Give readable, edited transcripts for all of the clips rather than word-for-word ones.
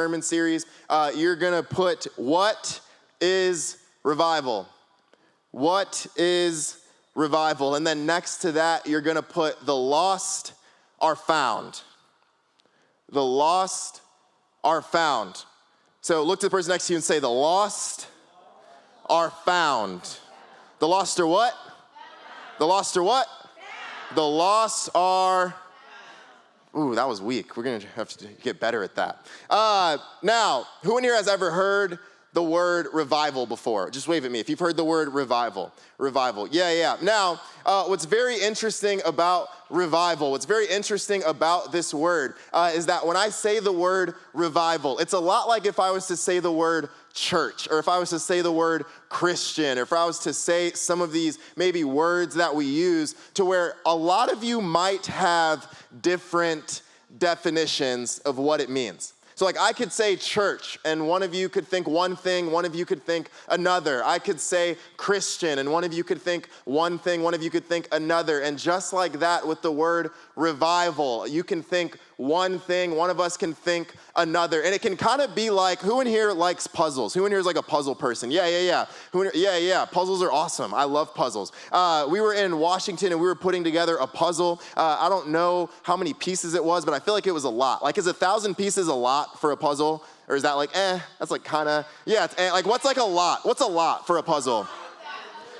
sermon series, you're going to put, what is revival? What is revival? And then next to that, you're going to put, the lost are found. The lost are found. So look to the person next to you and say, the lost are found. The lost are what? The lost are what? The lost are... Ooh, that was weak. We're going to have to get better at that. Now, who in here has ever heard the word revival before? Just wave at me if you've heard the word revival. Revival. Yeah. Now, what's very interesting about revival, what's very interesting about this word is that when I say the word revival, it's a lot like if I was to say the word church, or if I was to say the word Christian, or if I was to say some of these maybe words that we use, to where a lot of you might have different definitions of what it means. So like I could say church, and one of you could think one thing, one of you could think another. I could say Christian, and one of you could think one thing, one of you could think another. And just like that with the word revival, you can think one thing, one of us can think another. And it can kind of be like, who in here likes puzzles? Who in here is like a puzzle person? Yeah. Yeah. Puzzles are awesome. I love puzzles. We were in Washington and we were putting together a puzzle. I don't know how many pieces it was, but I feel like it was a lot. Like, is 1,000 pieces a lot for a puzzle? Or is that like, that's like kind of, yeah, like what's like a lot? What's a lot for a puzzle?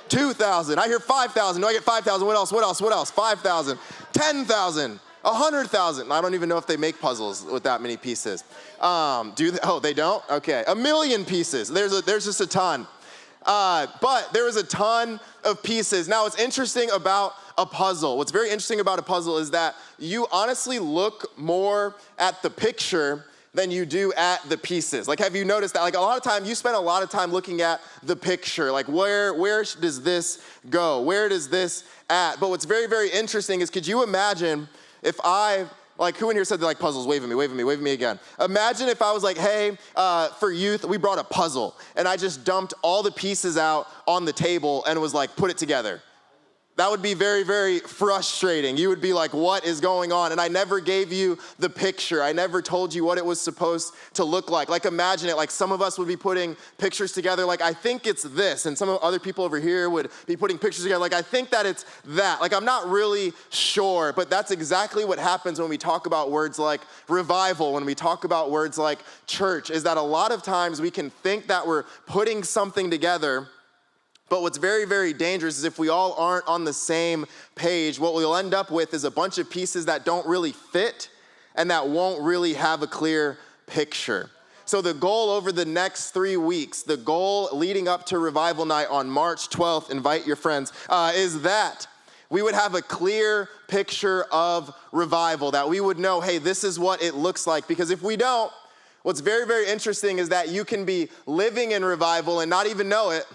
2,000. I hear 5,000. Do I get 5,000? What else? 5,000. 10,000. 100,000. I don't even know if they make puzzles with that many pieces. Oh, they don't? Okay. 1,000,000 pieces. There's just a ton. But there was a ton of pieces. Now, what's interesting about a puzzle, what's very interesting about a puzzle is that you honestly look more at the picture than you do at the pieces. Like, have you noticed that? Like, a lot of time, you spend a lot of time looking at the picture. Like, where does this go? Where does this at? But what's very, very interesting is, could you imagine if like, who in here said they like puzzles? Wave at me again. Imagine if I was like, hey, for youth, we brought a puzzle, and I just dumped all the pieces out on the table and was like, put it together. That would be very, very frustrating. You would be like, what is going on? And I never gave you the picture. I never told you what it was supposed to look like. Like, imagine it, like some of us would be putting pictures together, like, I think it's this. And some of other people over here would be putting pictures together, like, I think that it's that. Like, I'm not really sure, but that's exactly what happens when we talk about words like revival, when we talk about words like church, is that a lot of times we can think that we're putting something together. But what's very, very dangerous is if we all aren't on the same page, what we'll end up with is a bunch of pieces that don't really fit and that won't really have a clear picture. So the goal over the next 3 weeks, the goal leading up to Revival Night on March 12th, invite your friends, is that we would have a clear picture of revival, that we would know, hey, this is what it looks like. Because if we don't, what's very, very interesting is that you can be living in revival and not even know it.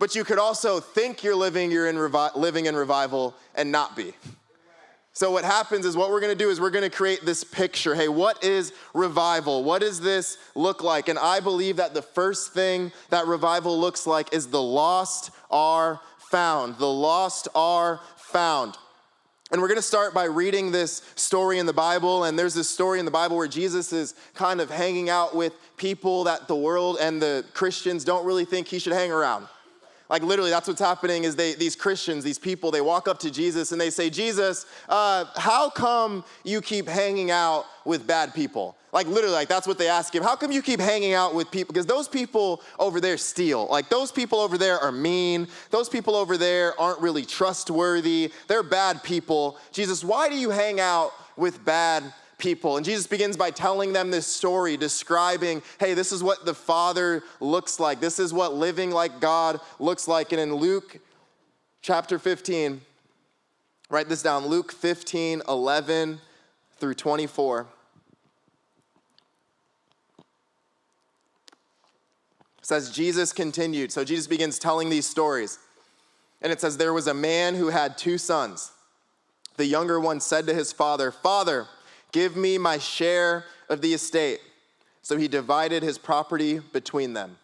But you could also think you're living in revival and not be. So what happens is, what we're going to do is we're going to create this picture. Hey, what is revival? What does this look like? And I believe that the first thing that revival looks like is the lost are found. The lost are found. And we're going to start by reading this story in the Bible. And there's this story in the Bible where Jesus is kind of hanging out with people that the world and the Christians don't really think he should hang around. Like, literally, that's what's happening is these Christians, these people, they walk up to Jesus and they say, Jesus, how come you keep hanging out with bad people? Like, literally, like, that's what they ask him. How come you keep hanging out with people? Because those people over there steal. Like, those people over there are mean. Those people over there aren't really trustworthy. They're bad people. Jesus, why do you hang out with bad people? And Jesus begins by telling them this story, describing, hey, this is what the Father looks like. This is what living like God looks like. And in Luke chapter 15, write this down, Luke 15, 11 through 24. It says, Jesus continued. So Jesus begins telling these stories. And it says, there was a man who had 2 sons. The younger one said to his father, Father, give me my share of the estate. So he divided his property between them.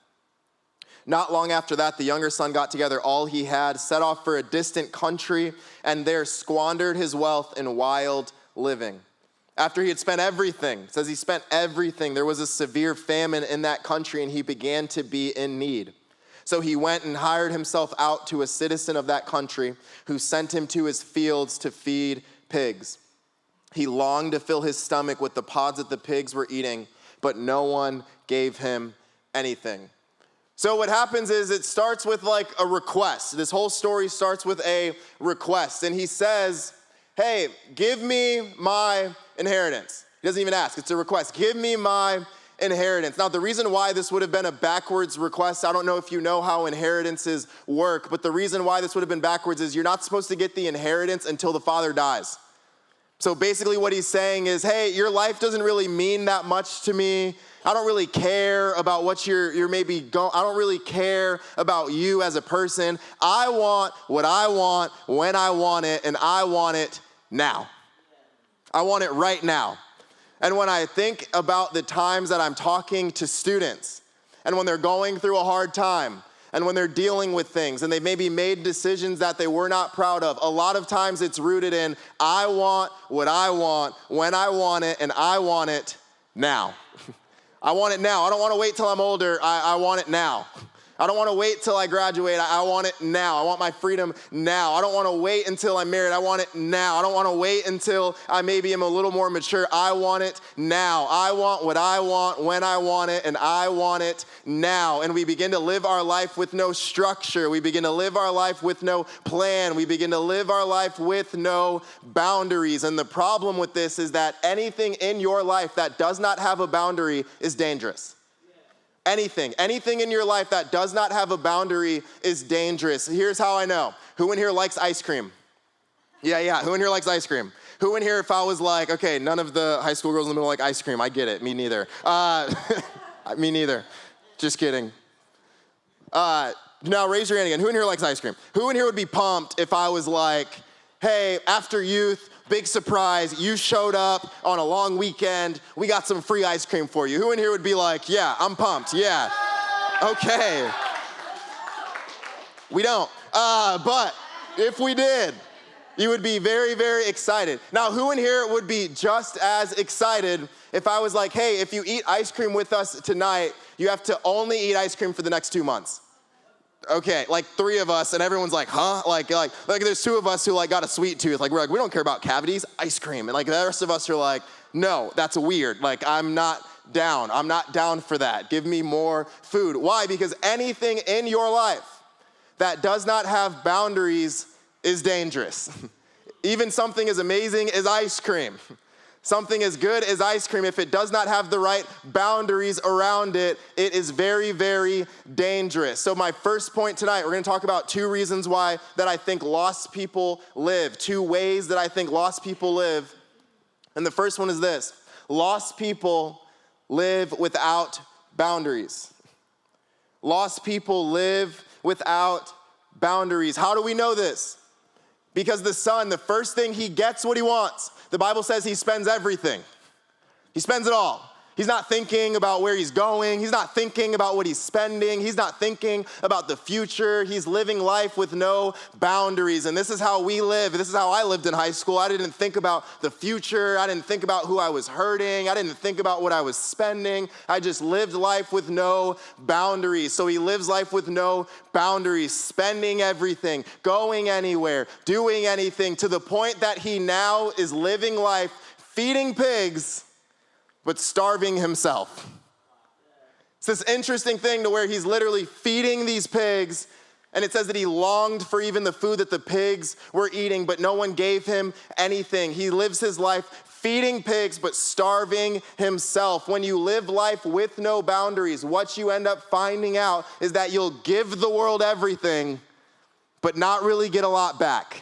Not long after that, the younger son got together all he had, set off for a distant country, and there squandered his wealth in wild living. After he had spent everything, it says he spent everything, there was a severe famine in that country and he began to be in need. So he went and hired himself out to a citizen of that country who sent him to his fields to feed pigs. He longed to fill his stomach with the pods that the pigs were eating, but no one gave him anything. So what happens is it starts with like a request. This whole story starts with a request. And he says, hey, give me my inheritance. He doesn't even ask, it's a request. Give me my inheritance. Now, the reason why this would have been a backwards request, I don't know if you know how inheritances work, but the reason why this would have been backwards is you're not supposed to get the inheritance until the father dies. So basically what he's saying is, hey, your life doesn't really mean that much to me. I don't really care about what you're maybe going, I don't really care about you as a person. I want what I want when I want it, and I want it now. I want it right now. And when I think about the times that I'm talking to students, and when they're going through a hard time, and when they're dealing with things, and they've maybe made decisions that they were not proud of, a lot of times it's rooted in, I want what I want when I want it, and I want it now. I want it now. I don't want to wait till I'm older. I want it now. I don't want to wait till I graduate. I want it now. I want my freedom now. I don't want to wait until I'm married. I want it now. I don't want to wait until I maybe am a little more mature. I want it now. I want what I want when I want it, and I want it now. And we begin to live our life with no structure. We begin to live our life with no plan. We begin to live our life with no boundaries. And the problem with this is that anything in your life that does not have a boundary is dangerous. Anything in your life that does not have a boundary is dangerous. Here's how I know. Who in here likes ice cream? Yeah. Who in here likes ice cream? Who in here, if I was like, okay, none of the high school girls in the middle like ice cream, I get it, me neither. Me neither, just kidding. Now raise your hand again. Who in here likes ice cream? Who in here would be pumped if I was like, hey, after youth, big surprise, you showed up on a long weekend, we got some free ice cream for you. Who in here would be like, yeah, I'm pumped, yeah. Okay. We don't, but if we did, you would be very, very excited. Now, who in here would be just as excited if I was like, hey, if you eat ice cream with us tonight, you have to only eat ice cream for the next 2 months? Okay, like 3 of us, and everyone's like, huh? Like there's 2 of us who like got a sweet tooth. Like we're like, we don't care about cavities, ice cream. And like the rest of us are like, no, that's weird. Like I'm not down. I'm not down for that. Give me more food. Why? Because anything in your life that does not have boundaries is dangerous. Even something as amazing as ice cream. Something as good as ice cream, if it does not have the right boundaries around it, it is very, very dangerous. So my first point tonight, we're going to talk about 2 reasons why that I think lost people live. 2 ways that I think lost people live. And the first one is this: lost people live without boundaries. Lost people live without boundaries. How do we know this? Because the son, the first thing he gets what he wants. The Bible says he spends everything. He spends it all. He's not thinking about where he's going. He's not thinking about what he's spending. He's not thinking about the future. He's living life with no boundaries. And this is how we live. This is how I lived in high school. I didn't think about the future. I didn't think about who I was hurting. I didn't think about what I was spending. I just lived life with no boundaries. So he lives life with no boundaries, spending everything, going anywhere, doing anything, to the point that he now is living life feeding pigs, but starving himself. It's this interesting thing to where he's literally feeding these pigs, and it says that he longed for even the food that the pigs were eating, but no one gave him anything. He lives his life feeding pigs, but starving himself. When you live life with no boundaries, what you end up finding out is that you'll give the world everything, but not really get a lot back.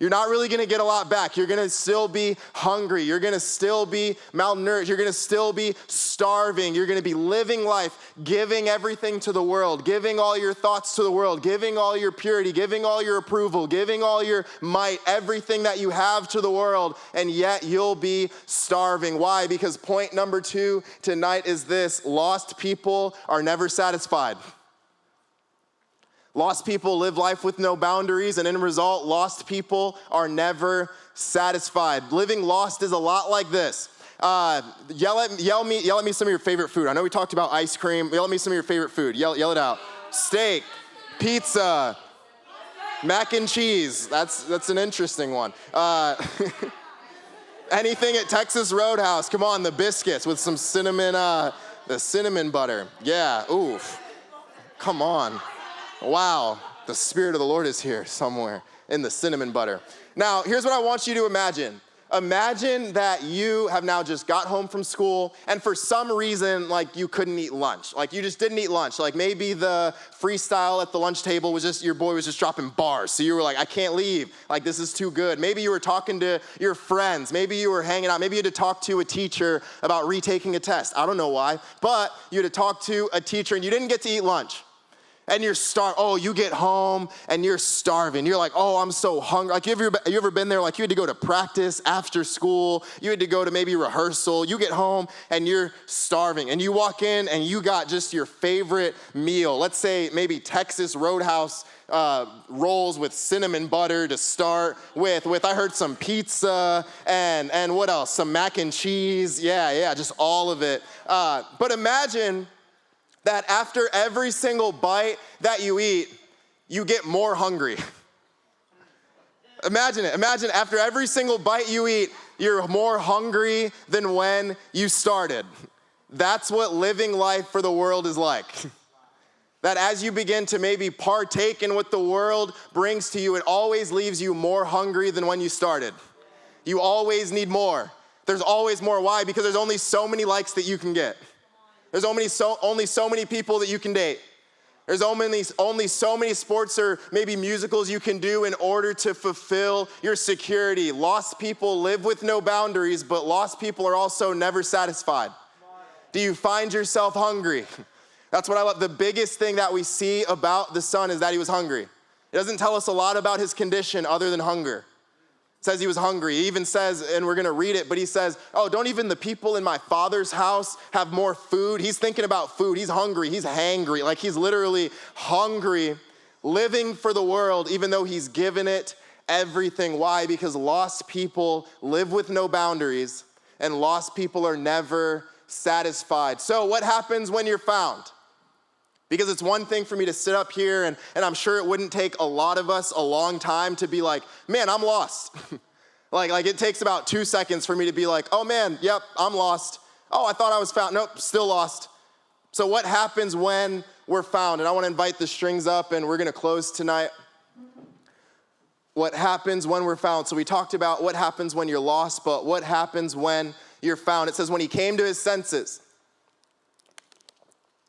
You're not really gonna get a lot back. You're gonna still be hungry. You're gonna still be malnourished. You're gonna still be starving. You're gonna be living life, giving everything to the world, giving all your thoughts to the world, giving all your purity, giving all your approval, giving all your might, everything that you have to the world, and yet you'll be starving. Why? Because point number 2 tonight is this: lost people are never satisfied. Lost people live life with no boundaries, and in a result, lost people are never satisfied. Living lost is a lot like this. Yell at me some of your favorite food. I know we talked about ice cream. Yell at me some of your favorite food. Yell it out. Steak, pizza, mac and cheese. That's an interesting one. Anything at Texas Roadhouse. Come on, the biscuits with some cinnamon, the cinnamon butter. Yeah, oof. Come on. Wow, the Spirit of the Lord is here somewhere in the cinnamon butter. Now, here's what I want you to imagine. Imagine that you have now just got home from school, and for some reason, like, you couldn't eat lunch. Like, you just didn't eat lunch. Like, maybe the freestyle at the lunch table was just, your boy was just dropping bars. So you were like, I can't leave. Like, this is too good. Maybe you were talking to your friends. Maybe you were hanging out. Maybe you had to talk to a teacher about retaking a test. I don't know why, but you had to talk to a teacher, and you didn't get to eat lunch. And you're you get home and you're starving. You're like, oh, I'm so hungry. Like, you ever been there? Like, you had to go to practice after school. You had to go to maybe rehearsal. You get home and you're starving. And you walk in and you got just your favorite meal. Let's say maybe Texas Roadhouse rolls with cinnamon butter to start with. I heard some pizza and what else? Some mac and cheese. Yeah, just all of it. But imagine that after every single bite that you eat, you get more hungry. Imagine it. Imagine after every single bite you eat, you're more hungry than when you started. That's what living life for the world is like. That as you begin to maybe partake in what the world brings to you, it always leaves you more hungry than when you started. You always need more. There's always more. Why? Because there's only so many likes that you can get. There's only so many people that you can date. There's only so many sports or maybe musicals you can do in order to fulfill your security. Lost people live with no boundaries, but lost people are also never satisfied. Do you find yourself hungry? That's what I love. The biggest thing that we see about the son is that he was hungry. It doesn't tell us a lot about his condition other than hunger. It says he was hungry. He even says, and we're going to read it, but he says, oh, don't even the people in my father's house have more food? He's thinking about food. He's hungry. He's hangry. Like, he's literally hungry, living for the world, even though he's given it everything. Why? Because lost people live with no boundaries, and lost people are never satisfied. So what happens when you're found? Because it's one thing for me to sit up here, and I'm sure it wouldn't take a lot of us a long time to be like, man, I'm lost. like it takes about 2 seconds for me to be like, oh man, yep, I'm lost. Oh, I thought I was found. Nope, still lost. So what happens when we're found? And I want to invite the strings up, and we're going to close tonight. What happens when we're found? So we talked about what happens when you're lost, but what happens when you're found? It says, when he came to his senses,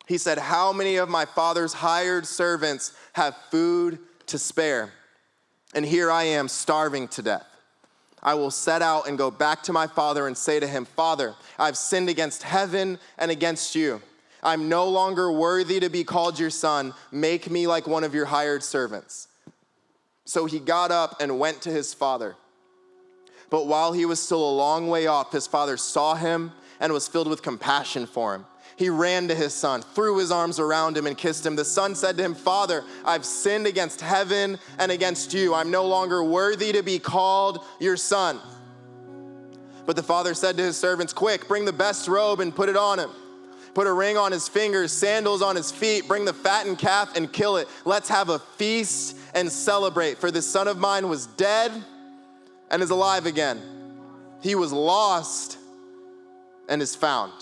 he said, how many of my father's hired servants have food to spare? And here I am starving to death. I will set out and go back to my father and say to him, Father, I've sinned against heaven and against you. I'm no longer worthy to be called your son. Make me like one of your hired servants. So he got up and went to his father. But while he was still a long way off, his father saw him and was filled with compassion for him. He ran to his son, threw his arms around him, and kissed him. The son said to him, Father, I've sinned against heaven and against you. I'm no longer worthy to be called your son. But the father said to his servants, quick, bring the best robe and put it on him. Put a ring on his fingers, sandals on his feet. Bring the fattened calf and kill it. Let's have a feast and celebrate. For this son of mine was dead and is alive again. He was lost and is found.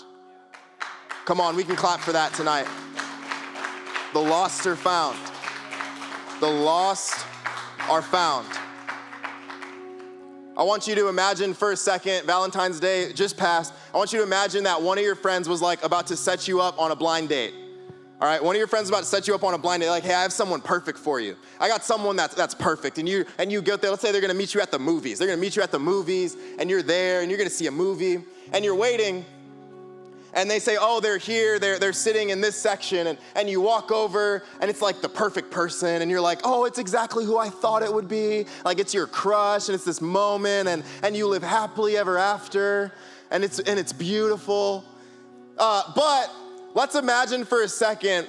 Come on, we can clap for that tonight. The lost are found. The lost are found. I want you to imagine for a second, Valentine's Day just passed. I want you to imagine that one of your friends was like about to set you up on a blind date. All right, one of your friends about to set you up on a blind date, like, hey, I have someone perfect for you. I got someone that's perfect, and you get there. Let's say they're gonna meet you at the movies. They're gonna meet you at the movies, and you're there, and you're gonna see a movie, and you're waiting, and they say, oh, they're here, they're sitting in this section, and you walk over, and it's like the perfect person, and you're like, oh, it's exactly who I thought it would be. Like, it's your crush, and it's this moment, and you live happily ever after, and it's beautiful. But let's imagine for a second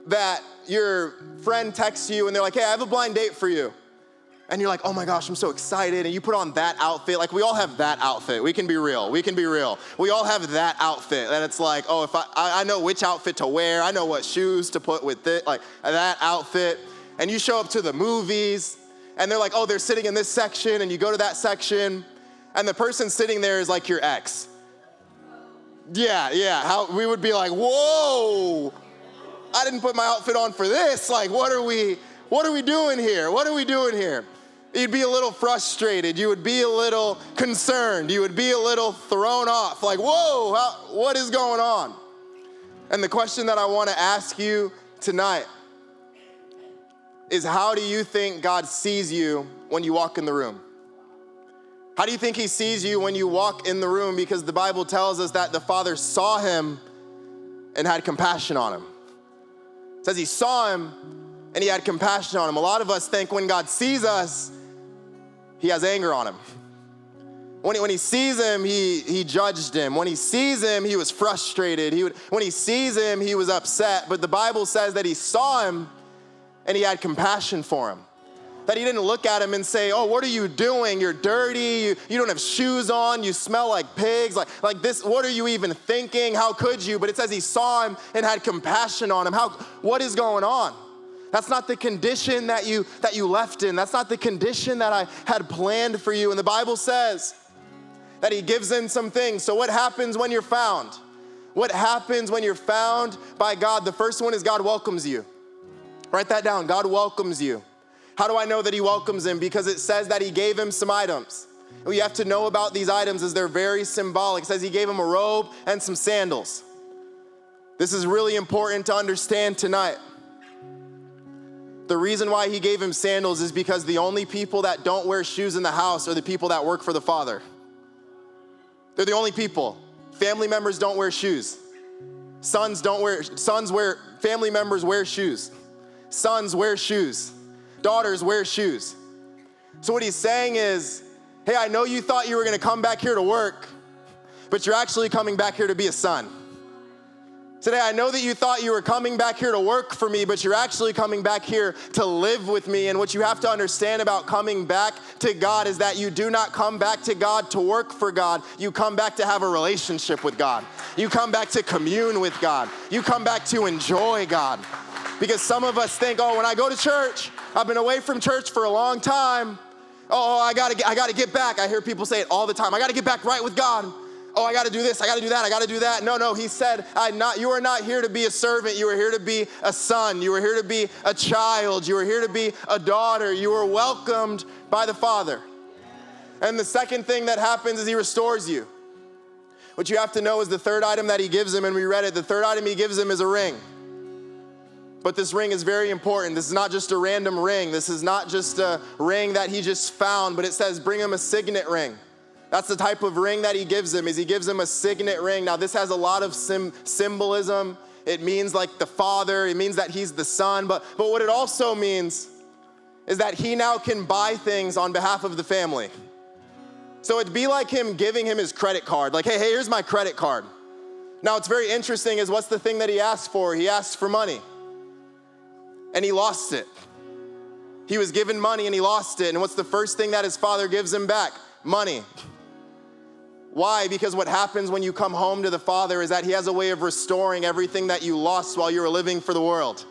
that your friend texts you and they're like, hey, I have a blind date for you. And you're like, oh my gosh, I'm so excited. And you put on that outfit. Like, we all have that outfit. We can be real. We all have that outfit. And it's like, oh, if I know which outfit to wear. I know what shoes to put with it, like that outfit. And you show up to the movies and they're like, oh, they're sitting in this section, and you go to that section and the person sitting there is like your ex. Yeah. How we would be like, whoa, I didn't put my outfit on for this. Like, what are we doing here? You'd be a little frustrated. You would be a little concerned. You would be a little thrown off. Like, whoa, what is going on? And the question that I want to ask you tonight is, how do you think God sees you when you walk in the room? How do you think he sees you when you walk in the room? Because the Bible tells us that the Father saw him and had compassion on him. It says he saw him and he had compassion on him. A lot of us think when God sees us, he has anger on him. When he sees him, he judged him. When he sees him, he was frustrated. When he sees him, he was upset. But the Bible says that he saw him and he had compassion for him. That he didn't look at him and say, oh, what are you doing? You're dirty. You don't have shoes on. You smell like pigs. Like this, what are you even thinking? How could you? But it says he saw him and had compassion on him. What is going on? That's not the condition that you left in. That's not the condition that I had planned for you. And the Bible says that he gives in some things. So what happens when you're found? What happens when you're found by God? The first one is God welcomes you. Write that down. God welcomes you. How do I know that he welcomes him? Because it says that he gave him some items. What you have to know about these items is they're very symbolic. It says he gave him a robe and some sandals. This is really important to understand tonight. The reason why he gave him sandals is because the only people that don't wear shoes in the house are the people that work for the Father. They're the only people. Family members don't wear shoes. Family members wear shoes. Sons wear shoes. Daughters wear shoes. So what he's saying is, hey, I know you thought you were gonna come back here to work, but you're actually coming back here to be a son. Today, I know that you thought you were coming back here to work for me, but you're actually coming back here to live with me. And what you have to understand about coming back to God is that you do not come back to God to work for God. You come back to have a relationship with God. You come back to commune with God. You come back to enjoy God. Because some of us think, oh, when I go to church, I've been away from church for a long time. Oh, I gotta get back. I hear people say it all the time. I gotta get back right with God. Oh, I gotta do this, I gotta do that, I gotta do that. No, he said, you are not here to be a servant. You are here to be a son. You are here to be a child. You are here to be a daughter. You are welcomed by the Father. And the second thing that happens is he restores you. What you have to know is the third item that he gives him, and we read it, the third item he gives him is a ring. But this ring is very important. This is not just a random ring. This is not just a ring that he just found, but it says bring him a signet ring. That's the type of ring that he gives him, is he gives him a signet ring. Now this has a lot of symbolism. It means like the Father, it means that he's the Son, but what it also means is that he now can buy things on behalf of the family. So it'd be like him giving him his credit card, like, hey, here's my credit card. Now what's very interesting is what's the thing that he asked for? He asked for money, and he lost it. He was given money and he lost it, and what's the first thing that his father gives him back? Money. Why? Because what happens when you come home to the Father is that he has a way of restoring everything that you lost while you were living for the world.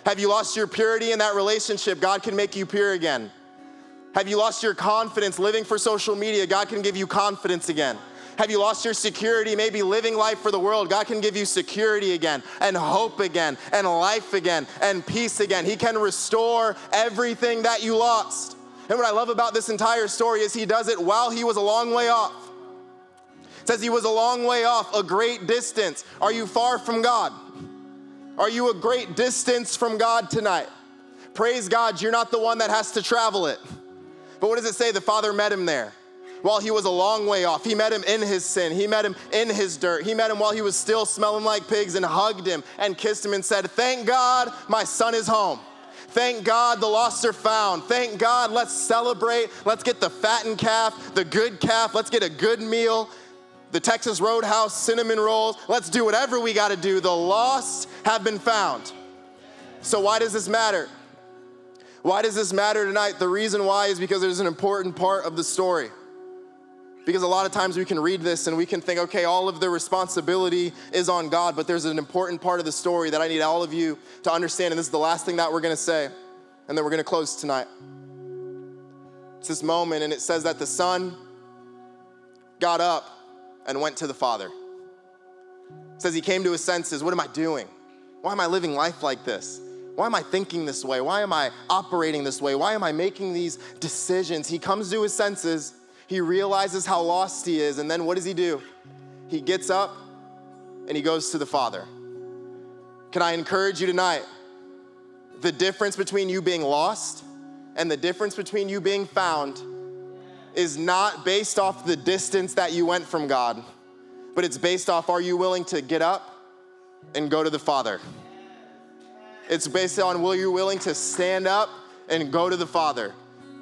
Have you lost your purity in that relationship? God can make you pure again. Have you lost your confidence living for social media? God can give you confidence again. Have you lost your security, maybe living life for the world? God can give you security again, and hope again, and life again, and peace again. He can restore everything that you lost. And what I love about this entire story is he does it while he was a long way off. It says he was a long way off, a great distance. Are you far from God? Are you a great distance from God tonight? Praise God, you're not the one that has to travel it. But what does it say? The Father met him there while he was a long way off. He met him in his sin. He met him in his dirt. He met him while he was still smelling like pigs, and hugged him and kissed him and said, thank God my son is home. Thank God the lost are found. Thank God, let's celebrate. Let's get the fattened calf, the good calf. Let's get a good meal. The Texas Roadhouse cinnamon rolls. Let's do whatever we got to do. The lost have been found. So why does this matter? Why does this matter tonight? The reason why is because there's an important part of the story. Because a lot of times we can read this and we can think, okay, all of the responsibility is on God, but there's an important part of the story that I need all of you to understand, and this is the last thing that we're gonna say, and then we're gonna close tonight. It's this moment, and it says that the son got up and went to the father. It says he came to his senses. What am I doing? Why am I living life like this? Why am I thinking this way? Why am I operating this way? Why am I making these decisions? He comes to his senses. He realizes how lost he is, and then what does he do? He gets up and he goes to the Father. Can I encourage you tonight? The difference between you being lost and the difference between you being found is not based off the distance that you went from God, but it's based off, are you willing to get up and go to the Father? It's based on, will you willing to stand up and go to the Father?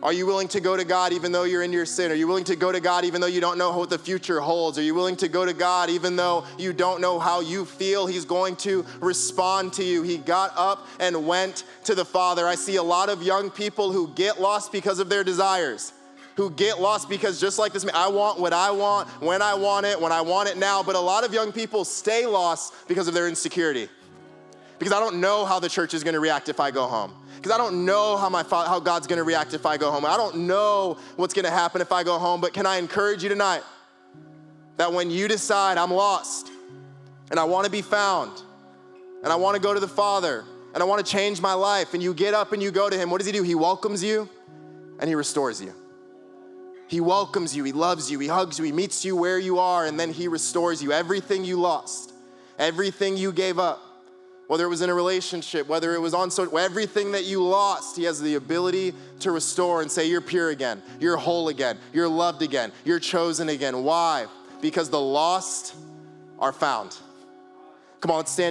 Are you willing to go to God even though you're in your sin? Are you willing to go to God even though you don't know what the future holds? Are you willing to go to God even though you don't know how you feel He's going to respond to you? He got up and went to the Father. I see a lot of young people who get lost because of their desires, who get lost because just like this, I want what I want, when I want it now. But a lot of young people stay lost because of their insecurity. Because I don't know how the church is gonna react if I go home. Because I don't know how God's gonna react if I go home. I don't know what's gonna happen if I go home, but can I encourage you tonight that when you decide I'm lost and I wanna be found and I wanna go to the Father and I wanna change my life, and you get up and you go to Him, what does He do? He welcomes you and He restores you. He welcomes you, He loves you, He hugs you, He meets you where you are, and then He restores you. Everything you lost, everything you gave up, whether it was in a relationship, whether it was on social, everything that you lost, He has the ability to restore and say, you're pure again, you're whole again, you're loved again, you're chosen again. Why? Because the lost are found. Come on, let's stand.